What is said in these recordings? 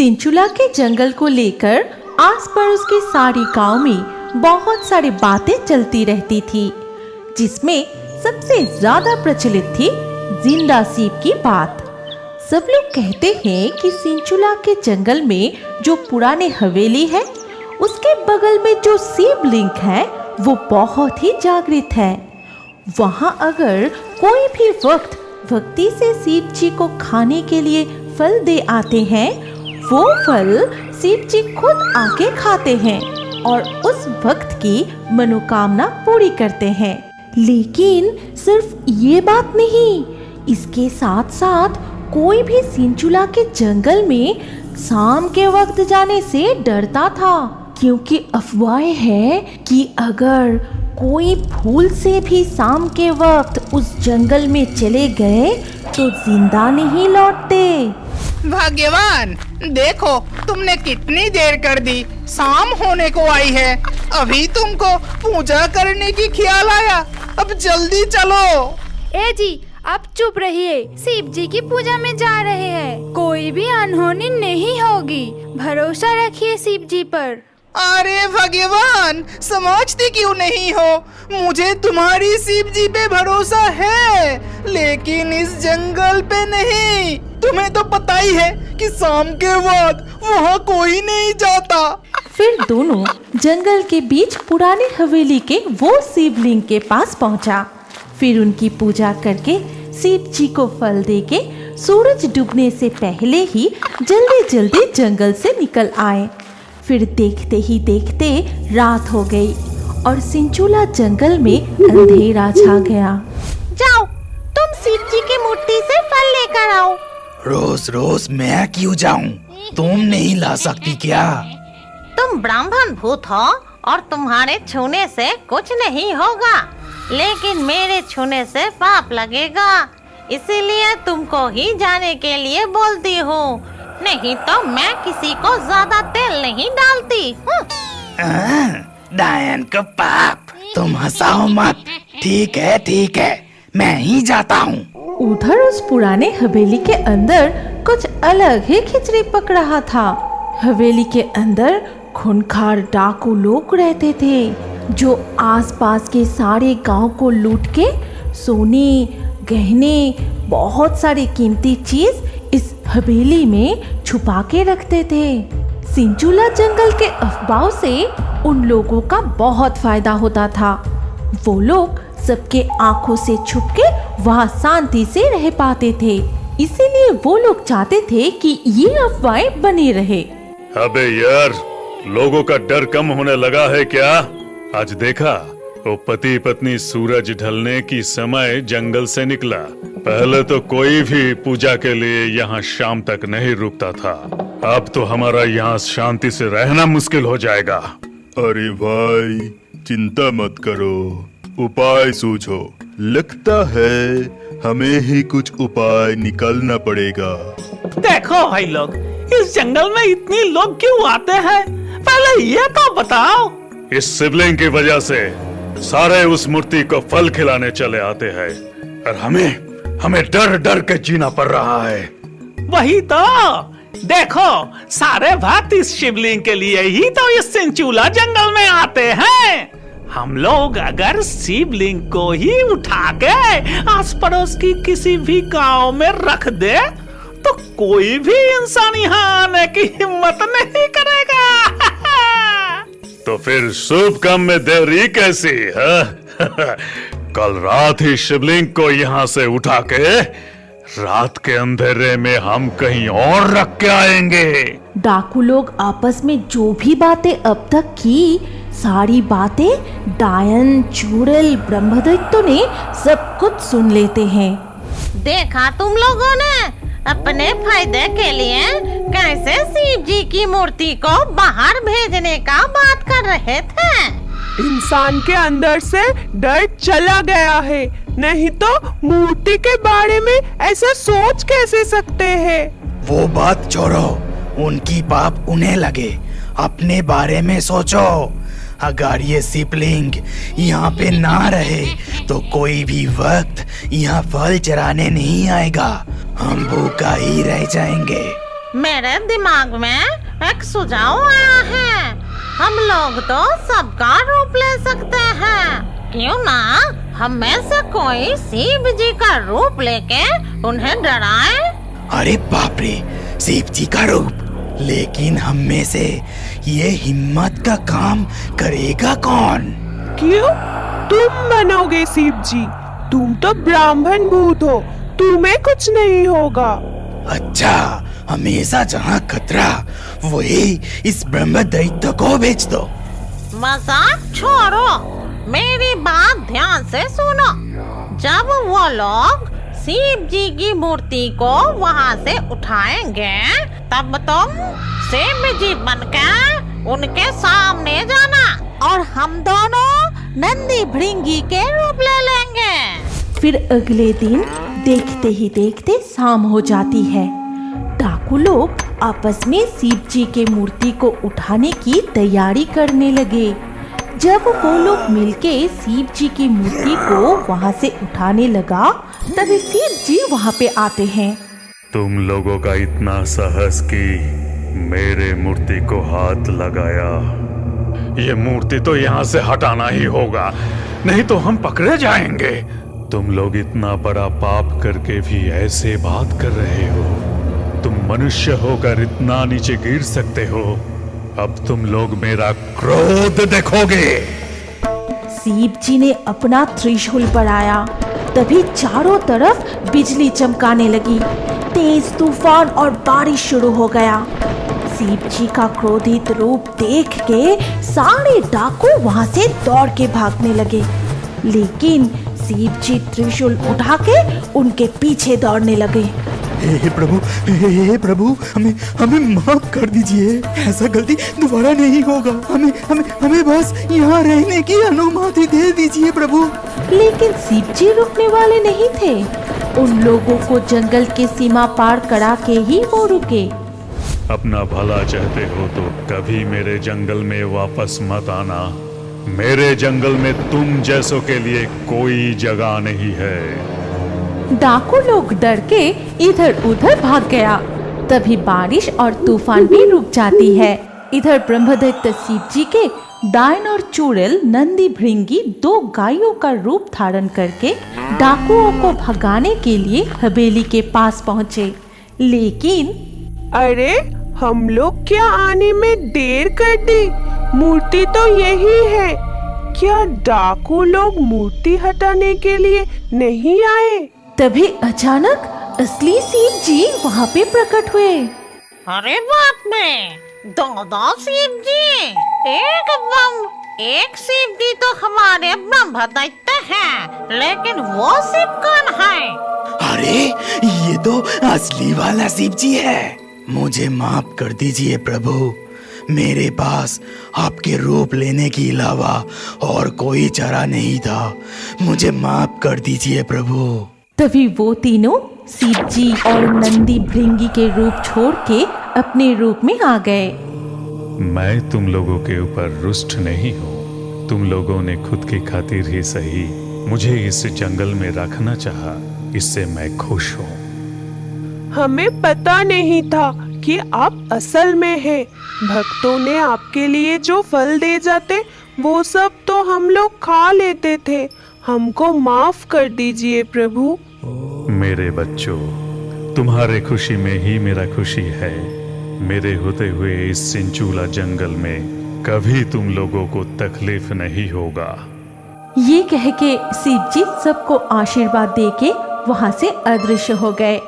सिंचुला के जंगल को लेकर आस पड़ोस के सारे गांव में बहुत सारी बातें चलती रहती थी, जिसमें सबसे ज्यादा प्रचलित थी जिंदा सीप की बात। सब लोग कहते हैं कि सिंचुला के जंगल में जो पुरानी हवेली है, उसके बगल में जो शिवलिंग है वो बहुत ही जागृत है। वहाँ अगर कोई भी वक्त भक्ति से शिव जी को खाने के लिए फल दे आते हैं, वो फल शिव जी खुद आके खाते हैं और उस भक्त की मनोकामना पूरी करते हैं। लेकिन सिर्फ ये बात नहीं, इसके साथ साथ कोई भी सिंचुला के जंगल में शाम के वक्त जाने से डरता था, क्योंकि अफवाहें हैं कि अगर कोई भूल से भी शाम के वक्त उस जंगल में चले गए तो जिंदा नहीं लौटते। भाग्यवान, देखो तुमने कितनी देर कर दी, शाम होने को आई है, अभी तुमको पूजा करने की ख्याल आया। अब जल्दी चलो। ए जी, आप चुप रहिए, शिव जी की पूजा में जा रहे हैं, कोई भी अनहोनी नहीं होगी, भरोसा रखिए शिव जी पर। अरे भगवान, समझती क्यों नहीं हो? मुझे तुम्हारी शिव जी पे भरोसा है, लेकिन इस जंगल पे नहीं। तुम्हें तो पता ही है कि शाम के बाद वहाँ कोई नहीं जाता। फिर दोनों जंगल के बीच पुरानी हवेली के वो शिवलिंग के पास पहुंचा। फिर उनकी पूजा करके शिव जी को फल देके सूरज डूबने से पहले ही जल्दी जल्दी जंगल से निकल आए। फिर देखते ही देखते रात हो गई और सिंचुला जंगल में अंधेरा छा गया। जाओ, तुम शिव जी की मूर्ति से फल लेकर आओ। रोज रोज मैं क्यों जाऊं? तुम नहीं ला सकती क्या? तुम ब्राह्मण भूत हो और तुम्हारे छूने से कुछ नहीं होगा, लेकिन मेरे छूने से पाप लगेगा, इसीलिए तुमको ही जाने के लिए बोलती हूँ, नहीं तो मैं किसी को ज्यादा तेल नहीं डालती। डायन का पाप, तुम हंसाओ मत। ठीक है, मैं ही जाता हूँ। उधर उस पुराने हवेली के अंदर कुछ अलग ही खिचड़ी पक रहा था। हवेली के अंदर खूंखार डाकू लोग रहते थे, जो आसपास के सारे गांव को लूट के सोने, गहने, बहुत सारी कीमती चीज इस हवेली में छुपा के रखते थे। सिंचुला जंगल के अफवाह से उन लोगों का बहुत फायदा होता था। वो लोग सबके आंखों से छुप के वहाँ शांति से रह पाते थे, इसीलिए वो लोग चाहते थे कि ये अफवाहें बनी रहे। अबे यार, लोगों का डर कम होने लगा है क्या? आज देखा, वो पति पत्नी सूरज ढलने की समय जंगल से निकला। पहले तो कोई भी पूजा के लिए यहाँ शाम तक नहीं रुकता था, अब तो हमारा यहाँ शांति से रहना मुश्किल हो जाएगा। अरे भाई, चिंता मत करो, उपाय सूझो। लगता है हमें ही कुछ उपाय निकालना पड़ेगा। देखो भाई लोग, इस जंगल में इतने लोग क्यों आते हैं? पहले ये तो बताओ। इस शिवलिंग की वजह से सारे उस मूर्ति को फल खिलाने चले आते हैं और हमें डर डर के जीना पड़ रहा है। वही तो देखो, सारे भक्त इस शिवलिंग के लिए ही तो इस सिंचुला जंगल में आते हैं। हम लोग अगर शिवलिंग को ही उठा के आस पड़ोस की किसी भी गांव में रख दे तो कोई भी इंसान यहाँ आने की हिम्मत नहीं करेगा। तो फिर शुभ काम में देरी कैसी है? कल रात ही शिवलिंग को यहाँ से उठा के रात के अंधेरे में हम कहीं और रख के आएंगे। डाकू लोग आपस में जो भी बातें अब तक की, सारी बातें डायन, चुड़ैल, ब्रह्मदैत्य ने सब कुछ सुन लेते हैं। देखा तुम लोगों ने, अपने फायदे के लिए कैसे शिव जी की मूर्ति को बाहर भेजने का बात कर रहे थे। इंसान के अंदर से डर चला गया है, नहीं तो मूर्ति के बारे में ऐसा सोच कैसे सकते हैं? वो बात छोड़ो, उनकी पाप उन्हें लगे, अपने बारे में सोचो। अगर ये शिवलिंग यहाँ पे ना रहे तो कोई भी वक्त यहाँ फल चराने नहीं आएगा, हम भूखा ही रह जाएंगे। मेरे दिमाग में एक सुझाव आया है। हम लोग तो सबका रूप ले सकते हैं, क्यों ना हम में से कोई शिव जी का रूप लेके उन्हें डराए। अरे बाप रे, शिव जी का रूप! लेकिन हम में से ये हिम्मत का काम करेगा कौन? क्यों? तुम बनोगे शिव जी। तुम तो ब्राह्मण भूत हो, तुम्हें कुछ नहीं होगा। अच्छा, हमेशा जहाँ खतरा वही इस ब्रह्म दैत्य को भेज दो। मजाक छोड़ो, मेरी बात ध्यान से सुनो। जब वो लोग शिव जी की मूर्ति को वहाँ से उठाएंगे, तब तुम शिव जी बनकर उनके सामने जाना और हम दोनों नंदी भृंगी के रूप ले लेंगे। फिर अगले दिन देखते ही देखते शाम हो जाती है। डाकू लोग आपस में शिव जी के मूर्ति को उठाने की तैयारी करने लगे। जब वो लोग मिलके शिव जी की मूर्ति को वहाँ से उठाने लगा, तभी शिव जी वहाँ पे आते हैं। तुम लोगों का इतना साहस कि मेरे मूर्ति को हाथ लगाया। ये मूर्ति तो यहाँ से हटाना ही होगा, नहीं तो हम पकड़े जाएंगे। तुम लोग इतना बड़ा पाप करके भी ऐसे बात कर रहे हो। तुम मनुष्य होकर इतना नीचे गिर सकते हो? अब तुम लोग मेरा क्रोध देखोगे। शिव जी ने अपना त्रिशूल बढ़ाया, तभी चारों तरफ बिजली चमकाने लगी। तेज तूफान और बारिश शुरू हो गया। शिव जी का क्रोधित रूप देख के सारे डाकू वहां से दौड़ के भागने लगे, लेकिन शिव जी त्रिशूल उठा के उनके पीछे दौड़ने लगे। हे प्रभु, हमें माफ कर दीजिए। ऐसा गलती दोबारा नहीं होगा। हमें बस यहाँ रहने की अनुमति दे दीजिए प्रभु। लेकिन शिव जी रुकने वाले नहीं थे। उन लोगों को जंगल की सीमा पार करा के ही वो रुके। अपना भला चाहते हो तो कभी मेरे जंगल में वापस मत आना। मेरे जंगल में तुम जैसों के लिए कोई जगह नहीं है। डाकू लोग डर के इधर उधर भाग गया। तभी बारिश और तूफान भी रुक जाती है। इधर ब्रह्मदैत्य शिव जी के डायन और चुड़ैल नंदी भृंगी 2 गायों का रूप धारण करके डाकुओं को भगाने के लिए हवेली के पास पहुँचे। लेकिन अरे, हम लोग क्या आने में देर कर दी? मूर्ति तो यही है। क्या डाकू लोग मूर्ति हटाने के लिए नहीं आए? तभी अचानक असली शिव जी वहाँ पे प्रकट हुए। अरे बाप रे, 2 शिव जी! एक शिव जी तो हमारे ब्रह्म दैत्य हैं, लेकिन वो शिव कौन है? अरे, ये तो असली वाला शिव जी है। मुझे माफ कर दीजिए प्रभु। मेरे पास आपके रूप लेने के अलावा और कोई चारा नहीं था। मुझे माफ कर दीजिए प्रभु। तभी वो तीनों शिव जी और नंदी भृंगी के रूप छोड़ के अपने रूप में आ गए। मैं तुम लोगों के ऊपर रुष्ट नहीं हूँ। तुम लोगों ने खुद की खातिर ही सही मुझे इस जंगल में रखना चाहा, इससे मैं खुश हूँ। हमें पता नहीं था कि आप असल में हैं। भक्तों ने आपके लिए जो फल दे जाते वो सब तो हम लोग खा लेते थे। हमको माफ कर दीजिए प्रभु। मेरे बच्चों, तुम्हारे खुशी में ही मेरा खुशी है। मेरे होते हुए इस सिंचूला जंगल में कभी तुम लोगों को तकलीफ नहीं होगा। ये कह के शिव जी सबको आशीर्वाद देके वहाँ से अदृश्य हो गए।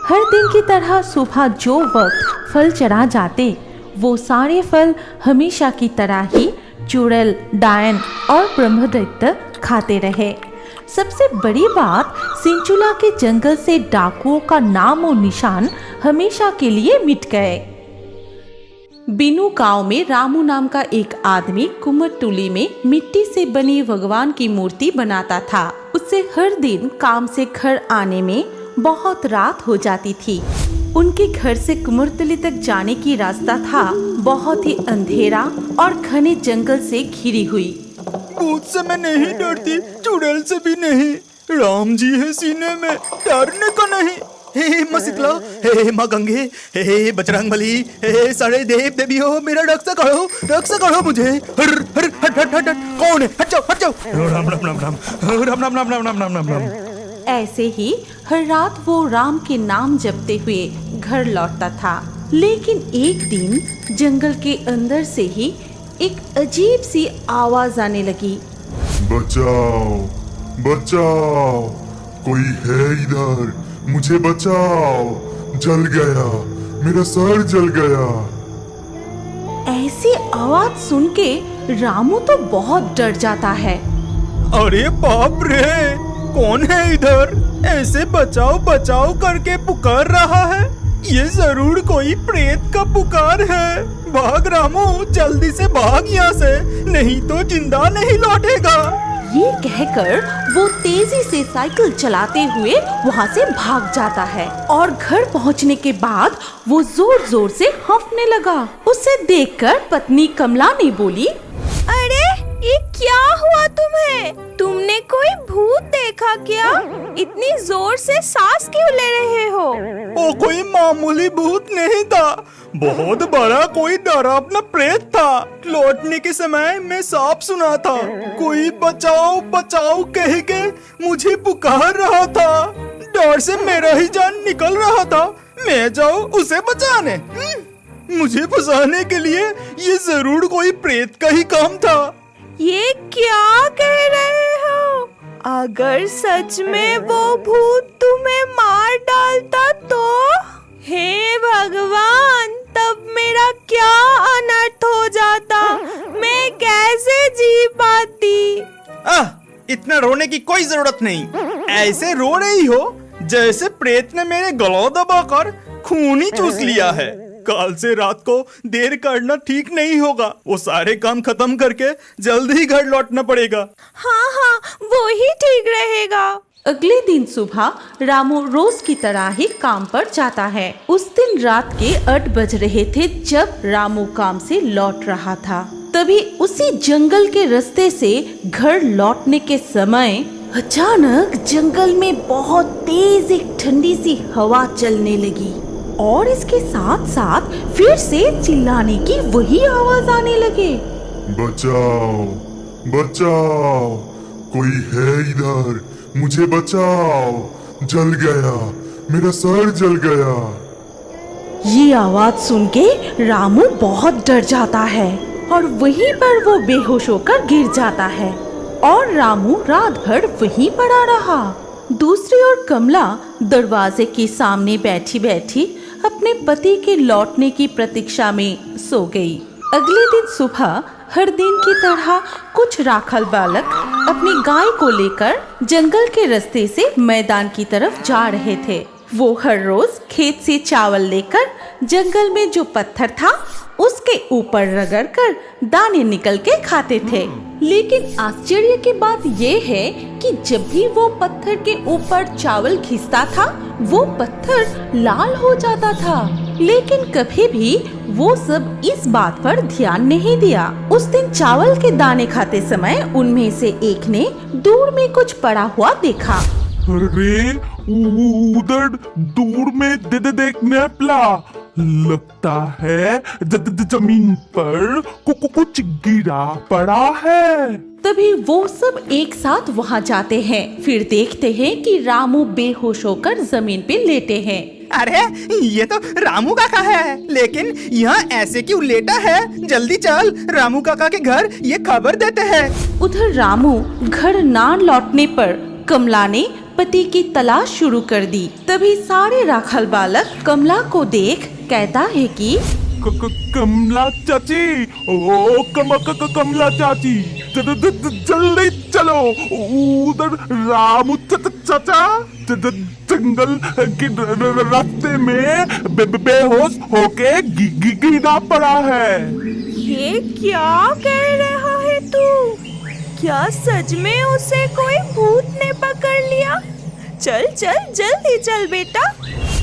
हर दिन की तरह सुबह जो वक्त फल चढ़ा जाते, वो सारे फल हमेशा की तरह ही चुड़ैल, डायन और ब्रह्मदैत्य खाते रहे। सबसे बड़ी बात, सिंचुला के जंगल से डाकुओं का नाम और निशान हमेशा के लिए मिट गए। बिनु गांव में रामू नाम का एक आदमी कुमरटुली में मिट्टी से बनी भगवान की मूर्ति बनाता था। उससे हर दिन काम से घर आने में बहुत रात हो जाती थी। उनके घर से कुमरटुली तक जाने की रास्ता था बहुत ही अंधेरा और घने जंगल से घिरी हुई। भूत से मैं नहीं डरती, चुड़ैल से भी नहीं। राम जी है सीने में, डरने को नहीं। हे माँ शीतला, हे माँ गंगे, हे बजरंगबली, हे सारे देव देवियों, मेरा रक्षा करो मुझे। हर हर हट हट हट हट, कौन है? हट जाओ। राम राम राम राम, राम राम राम राम राम राम राम राम। ऐसे ही हर रात वो राम के नाम जपते हुए घर लौटता था। लेकिन एक दिन जंगल के अंदर से ही एक अजीब सी आवाज आने लगी। बचाओ बचाओ, कोई है इधर, मुझे बचाओ, जल गया, मेरा सर जल गया। ऐसी आवाज सुन के रामू तो बहुत डर जाता है। अरे बाप रे, कौन है इधर? ऐसे बचाओ बचाओ करके पुकार रहा है। ये जरूर कोई प्रेत का पुकार है। भाग रामू, जल्दी से भाग यहाँ से, नहीं तो जिंदा नहीं लौटेगा। ये कहकर वो तेजी से साइकिल चलाते हुए वहाँ से भाग जाता है और घर पहुँचने के बाद वो जोर जोर से हंसने लगा। उसे देखकर पत्नी कमला ने बोली, अरे ये क्या हुआ तुम्हें? तुमने कोई भूत देखा क्या? इतनी जोर से सांस क्यों ले रहे हो? वो कोई मामूली भूत नहीं था, बहुत बड़ा कोई डरावना प्रेत था। लौटने के समय मैं सांप सुना था, कोई बचाओ बचाओ कह के मुझे पुकार रहा था। डर से मेरा ही जान निकल रहा था। मैं जाऊँ उसे बचाने? मुझे फंसाने के लिए ये जरूर कोई प्रेत का ही काम था। ये क्या कह रहे हो? अगर सच में वो भूत तुम्हें मार डालता तो? हे भगवान, तब मेरा क्या अनर्थ हो जाता, मैं कैसे जी पाती? इतना रोने की कोई जरूरत नहीं। ऐसे रो रही हो जैसे प्रेत ने मेरे गला दबाकर खून ही चूस लिया है। कल से रात को देर करना ठीक नहीं होगा। वो सारे काम खत्म करके जल्द ही घर लौटना पड़ेगा। हाँ, वो ही ठीक रहेगा। अगले दिन सुबह रामू रोज की तरह ही काम पर जाता है। उस दिन रात के 8 बज रहे थे जब रामू काम से लौट रहा था। तभी उसी जंगल के रास्ते से घर लौटने के समय अचानक जंगल में बहुत तेज एक ठंडी सी हवा चलने लगी और इसके साथ साथ फिर से चिल्लाने की वही आवाज आने लगे। बचाओ बचाओ, कोई है इधर, मुझे बचाओ, जल गया, मेरा सर जल गया। ये आवाज सुन के रामू बहुत डर जाता है और वहीं पर वो बेहोश होकर गिर जाता है और रामू रात भर वहीं पड़ा रहा। दूसरी ओर कमला दरवाजे के सामने बैठी बैठी अपने पति के लौटने की प्रतीक्षा में सो गई। अगले दिन सुबह हर दिन की तरह कुछ राखल बालक अपनी गाय को लेकर जंगल के रास्ते से मैदान की तरफ जा रहे थे। वो हर रोज खेत से चावल लेकर जंगल में जो पत्थर था उसके ऊपर रगड़कर दाने निकल के खाते थे। लेकिन आश्चर्य की बात ये है कि जब भी वो पत्थर के ऊपर चावल घिसता था वो पत्थर लाल हो जाता था। लेकिन कभी भी वो सब इस बात पर ध्यान नहीं दिया। उस दिन चावल के दाने खाते समय उनमें से एक ने दूर में कुछ पड़ा हुआ देखा। अरे उधर दूर में देखने पड़ा, लगता है जमीन पर कुछ गिरा पड़ा है। तभी वो सब एक साथ वहाँ जाते हैं। फिर देखते हैं कि रामू बेहोश होकर जमीन पे लेटे हैं। अरे ये तो रामू काका है, लेकिन यहाँ ऐसे क्यों लेटा है? जल्दी चल रामू काका के घर ये खबर देते हैं। उधर रामू घर ना लौटने पर कमला ने पति की तलाश शुरू कर दी। तभी सारे राखल बालक कमला को देख कहता है कि कमला चाची, ओ कमला चाची, जल्दी चलो, उधर रामू चाचा जंगल के रास्ते में बेहोश होके गिरा पड़ा है। ये क्या कह रहा है तू? क्या सच में उसे कोई भूत ने पकड़ लिया? चल चल जल्दी चल बेटा।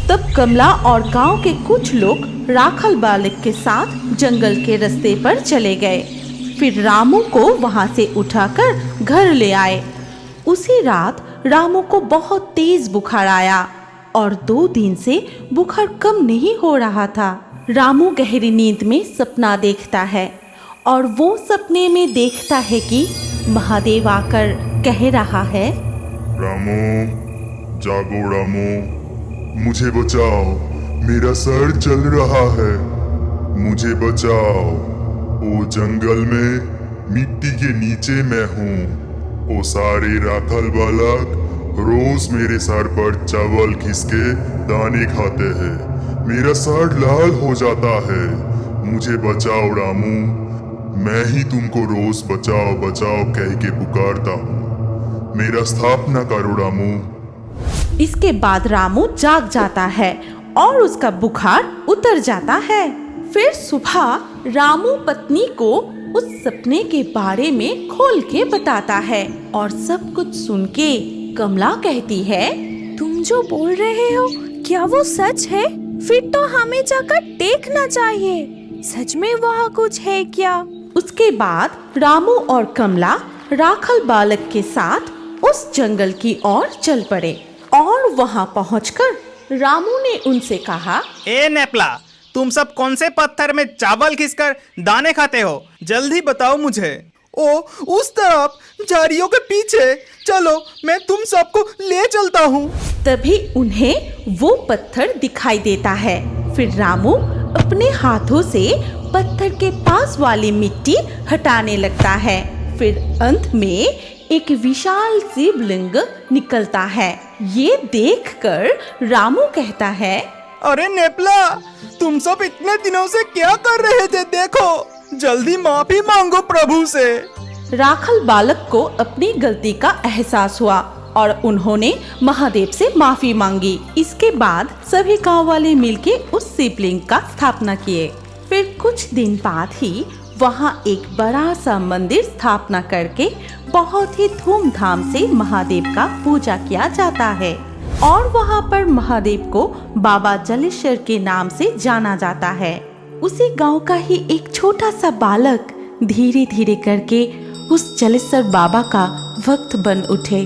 तब कमला और गांव के कुछ लोग राखल बालक के साथ जंगल के रास्ते पर चले गए। फिर रामू को वहां से उठाकर घर ले आए। उसी रात रामू को बहुत तेज बुखार आया और 2 दिन से बुखार कम नहीं हो रहा था। रामू गहरी नींद में सपना देखता है और वो सपने में देखता है कि महादेव आकर कह रहा है, रामू, जागो रामू, मुझे बचाओ, मेरा सर जल रहा है, मुझे बचाओ। ओ जंगल में मिट्टी के नीचे मैं हूँ। ओ सारे राखल बालक रोज मेरे सर पर चावल घिस के दाने खाते हैं, मेरा सर लाल हो जाता है, मुझे बचाओ रामू, मैं ही तुमको रोज बचाओ बचाओ कह के पुकारता हूँ, मेरा स्थापना करो रामू। इसके बाद रामू जाग जाता है और उसका बुखार उतर जाता है। फिर सुबह रामू पत्नी को उस सपने के बारे में खोल के बताता है और सब कुछ सुन के कमला कहती है, तुम जो बोल रहे हो क्या वो सच है? फिर तो हमें जाकर देखना चाहिए, सच में वहाँ कुछ है क्या? उसके बाद रामू और कमला राखल बालक के साथ उस जंगल की ओर चल पड़े और वहाँ पहुंचकर रामू ने उनसे कहा, ए नेपला, तुम सब कौन से पत्थर में चावल घिसकर दाने खाते हो? जल्दी बताओ मुझे। ओ उस तरफ झाड़ियों के पीछे, चलो मैं तुम सबको ले चलता हूँ। तभी उन्हें वो पत्थर दिखाई देता है। फिर रामू अपने हाथों से पत्थर के पास वाली मिट्टी हटाने लगता है। फिर अंत में एक विशाल शिवलिंग निकलता है। ये देखकर रामू कहता है, अरे नेपला, तुम सब इतने दिनों से क्या कर रहे थे? देखो, जल्दी माफी मांगो प्रभु से। राखल बालक को अपनी गलती का एहसास हुआ और उन्होंने महादेव से माफी मांगी। इसके बाद सभी गांव वाले मिलके उस शिवलिंग का स्थापना किए। फिर कुछ दिन बाद ही वहां एक बड़ा सा मंदिर स्थापना करके बहुत ही धूमधाम से महादेव का पूजा किया जाता है और वहां पर महादेव को बाबा जलेश्वर के नाम से जाना जाता है। उसी गांव का ही एक छोटा सा बालक धीरे धीरे करके उस जलेश्वर बाबा का भक्त बन उठे,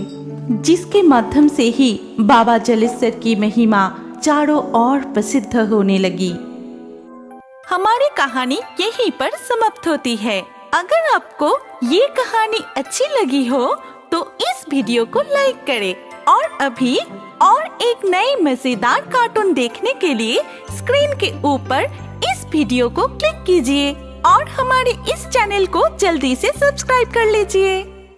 जिसके माध्यम से ही बाबा जलेश्वर की महिमा चारों ओर प्रसिद्ध होने लगी। हमारी कहानी यहीं पर समाप्त होती है। अगर आपको ये कहानी अच्छी लगी हो तो इस वीडियो को लाइक करें और अभी और एक नई मजेदार कार्टून देखने के लिए स्क्रीन के ऊपर इस वीडियो को क्लिक कीजिए और हमारे इस चैनल को जल्दी से सब्सक्राइब कर लीजिए।